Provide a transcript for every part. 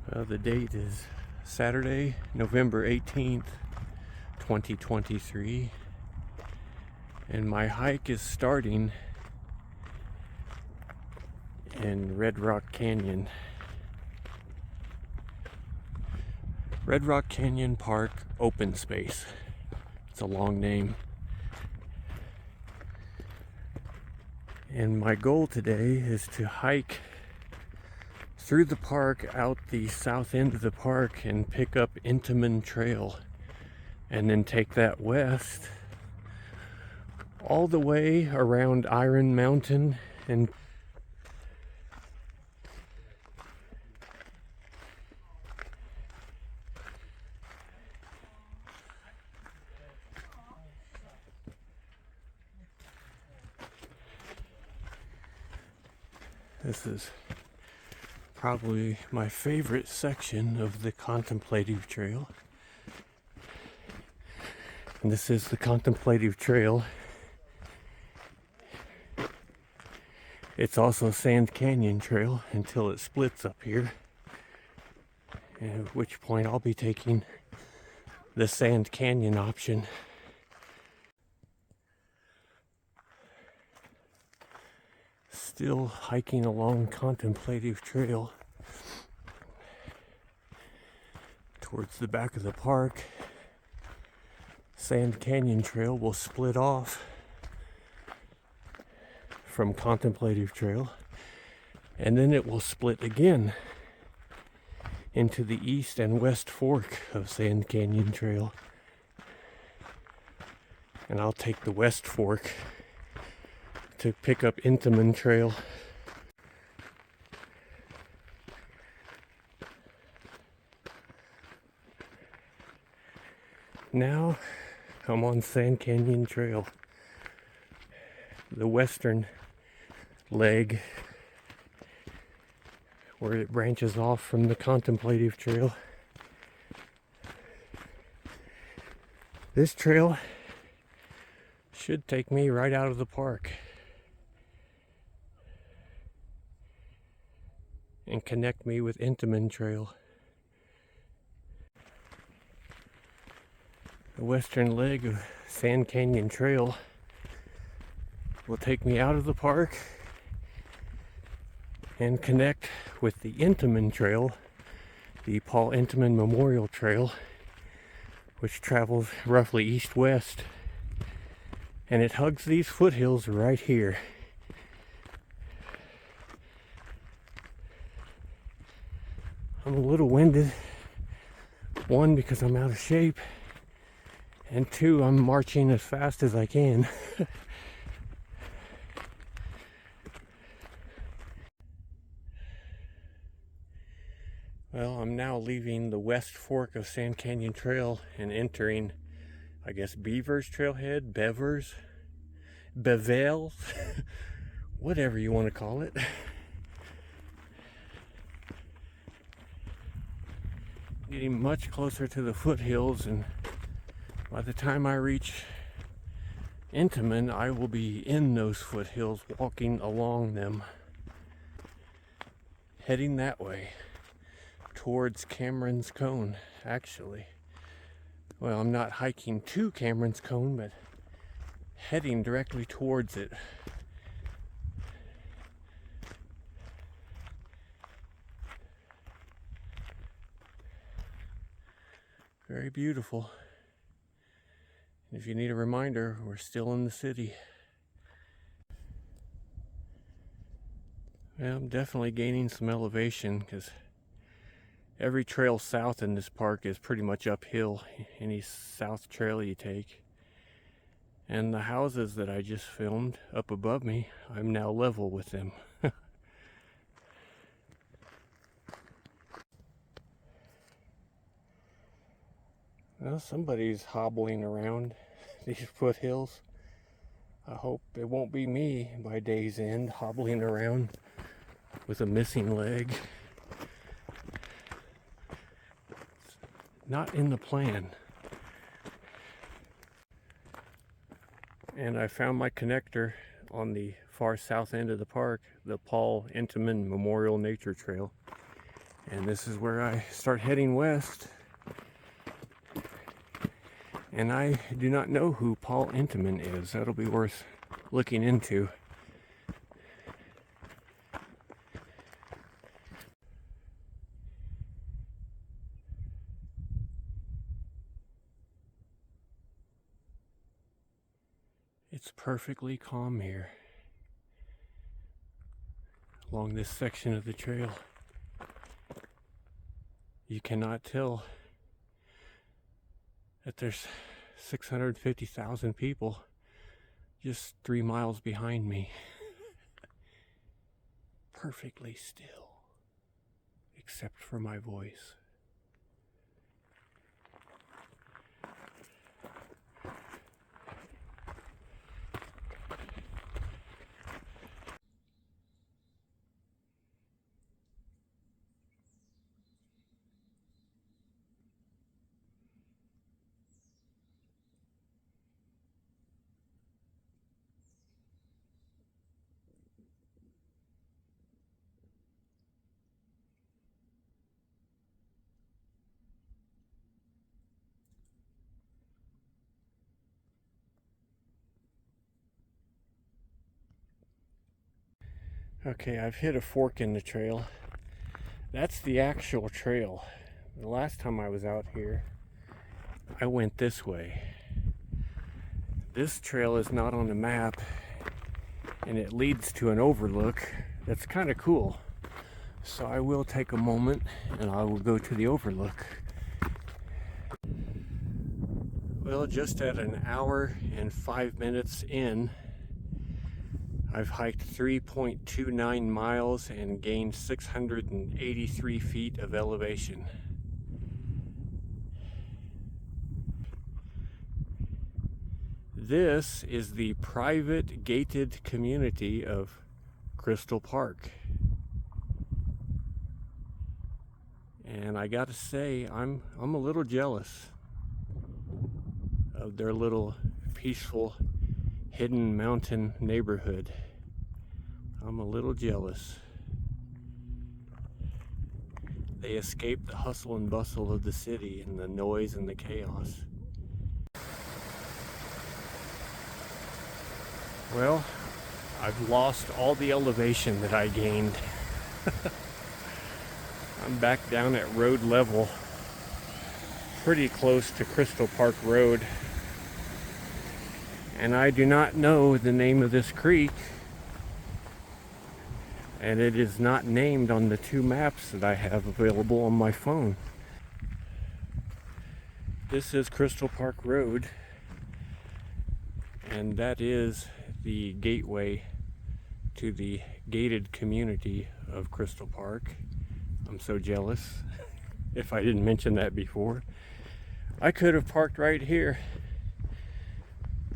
The date is Saturday, November 18th, 2023, and my hike is starting in Red Rock Canyon. Red Rock Canyon Park Open Space. It's a long name. And my goal today is to hike through the park, out the south end of the park, and pick up Intemann Trail, and then take that west all the way around Iron Mountain and this is probably my favorite section of the Contemplative Trail. And this is the Contemplative Trail. It's also Sand Canyon Trail until it splits up here, at which point I'll be taking the Sand Canyon option. Still hiking along Contemplative Trail towards the back of the park. Sand Canyon Trail will split off from Contemplative Trail, and then it will split again into the east and west fork of Sand Canyon Trail. And I'll take the west fork to pick up Intemann Trail. Now I'm on Sand Canyon Trail, the western leg where it branches off from the Contemplative Trail. This trail should take me right out of the park and connect me with Intemann Trail. The western leg of Sand Canyon Trail will take me out of the park and connect with the Intemann Trail, the Paul Intemann Memorial Trail, which travels roughly east-west, and it hugs these foothills right here. I'm a little winded, one, because I'm out of shape, and two, I'm marching as fast as I can. Well, I'm now leaving the west fork of Sand Canyon Trail and entering, I guess, Beavers Trailhead, Bevel's, whatever you want to call it. Getting much closer to the foothills, and by the time I reach Intemann, I will be in those foothills, walking along them, heading that way towards Cameron's Cone, actually. Well, I'm not hiking to Cameron's Cone, but heading directly towards it. Very beautiful. If you need a reminder, we're still in the city. Yeah, I'm definitely gaining some elevation because every trail south in this park is pretty much uphill, any south trail you take. And the houses that I just filmed up above me, I'm now level with them. Well, somebody's hobbling around these foothills. I hope it won't be me by day's end, hobbling around with a missing leg. Not in the plan. And I found my connector on the far south end of the park, the Paul Intemann Memorial Nature Trail. And this is where I start heading west. And I do not know who Paul Intemann is. That'll be worth looking into. It's perfectly calm here along this section of the trail. You cannot tell that there's 650,000 people just 3 miles behind me. Perfectly still, except for my voice. Okay, I've hit a fork in the trail. That's the actual trail. The last time I was out here, I went this way. This trail is not on the map, and it leads to an overlook that's kind of cool. So I will take a moment and I will go to the overlook. Well, just at an hour and 5 minutes in, I've hiked 3.29 miles and gained 683 feet of elevation. This is the private gated community of Crystal Park. And I gotta say, I'm a little jealous of their little peaceful hidden mountain neighborhood. I'm a little jealous. They escaped the hustle and bustle of the city and the noise and the chaos. Well, I've lost all the elevation that I gained. I'm back down at road level, pretty close to Crystal Park Road. And I do not know the name of this creek, and it is not named on the 2 maps that I have available on my phone. This is Crystal Park Road, and that is the gateway to the gated community of Crystal Park. I'm so jealous. If I didn't mention that before, I could have parked right here.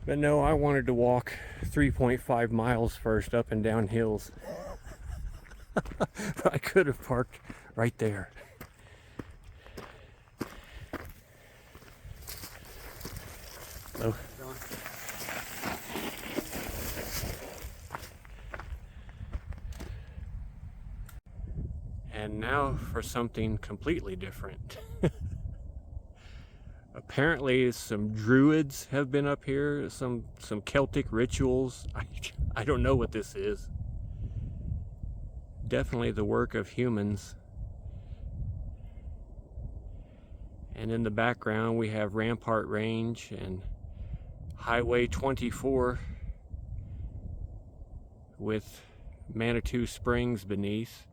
But no, I wanted to walk 3.5 miles first up and down hills. I could have parked right there. Oh. And now for something completely different. Apparently some druids have been up here, some Celtic rituals. I don't know what this is. Definitely the work of humans. And in the background we have Rampart Range and Highway 24 with Manitou Springs beneath.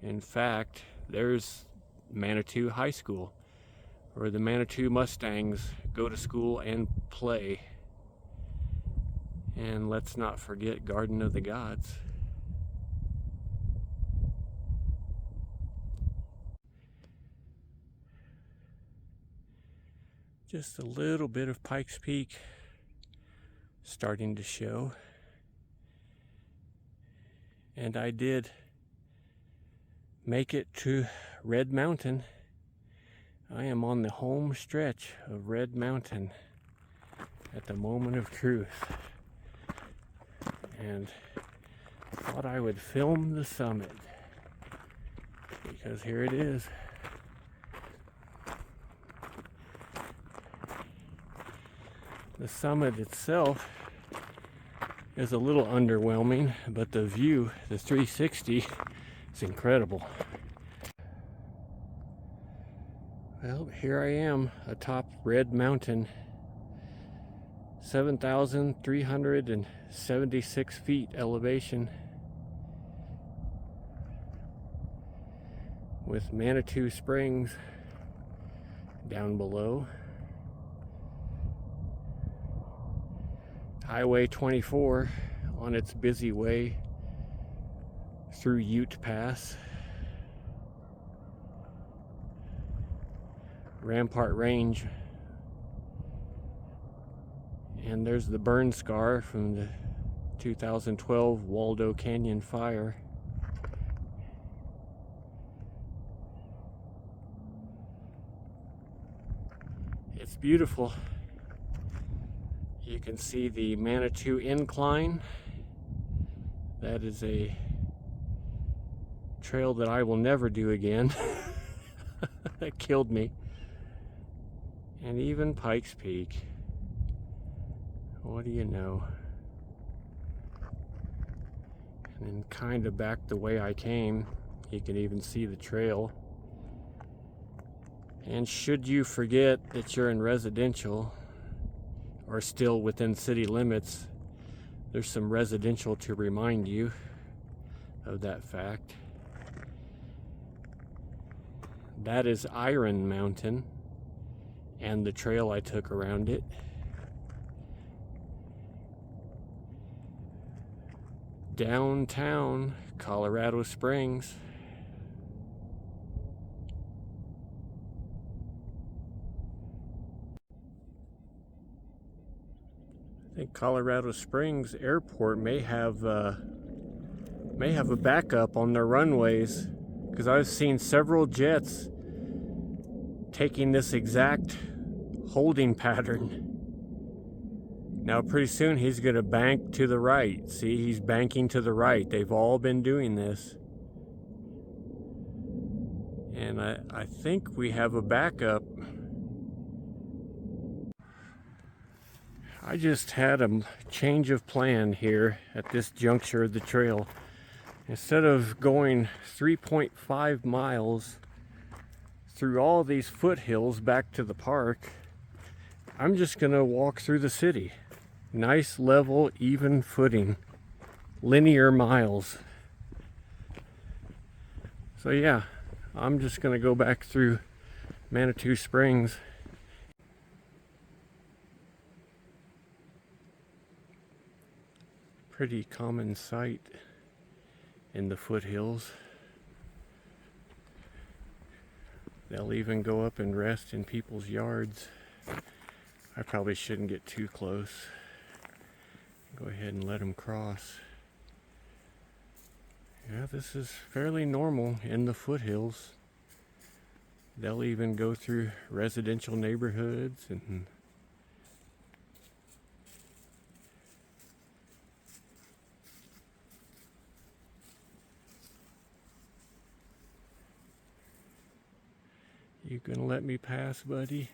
In fact, there's Manitou High School, where the Manitou Mustangs go to school and play. And let's not forget Garden of the Gods. Just a little bit of Pikes Peak starting to show. And I did make it to Red Mountain. I am on the home stretch of Red Mountain at the moment of truth. And thought I would film the summit. because here it is. The summit itself is a little underwhelming, but the view, the 360, is incredible. Well, here I am atop Red Mountain, 7,376 feet elevation, with Manitou Springs down below. Highway 24 on its busy way through Ute Pass. Rampart Range. And there's the burn scar from the 2012 Waldo Canyon fire. It's beautiful. You can see the Manitou Incline. That is a trail that I will never do again. That killed me. And even Pikes Peak. What do you know? And then kind of back the way I came. You can even see the trail. And should you forget that you're in residential, or still within city limits, there's some residential to remind you of that fact. That is Iron Mountain and the trail I took around it. Downtown Colorado Springs. I think Colorado Springs Airport may have a backup on their runways, because I've seen several jets taking this exact holding pattern. Now pretty soon he's going to bank to the right. See, he's banking to the right. They've all been doing this. And I think we have a backup. I just had a change of plan here at this juncture of the trail. Instead of going 3.5 miles through all these foothills back to the park, I'm just gonna walk through the city. Nice, level, even footing, linear miles. So yeah, I'm just gonna go back through Manitou Springs. Pretty common sight in the foothills. They'll even go up and rest in people's yards. I probably shouldn't get too close. Go ahead and let them cross. Yeah, this is fairly normal in the foothills. They'll even go through residential neighborhoods and you gonna let me pass, buddy?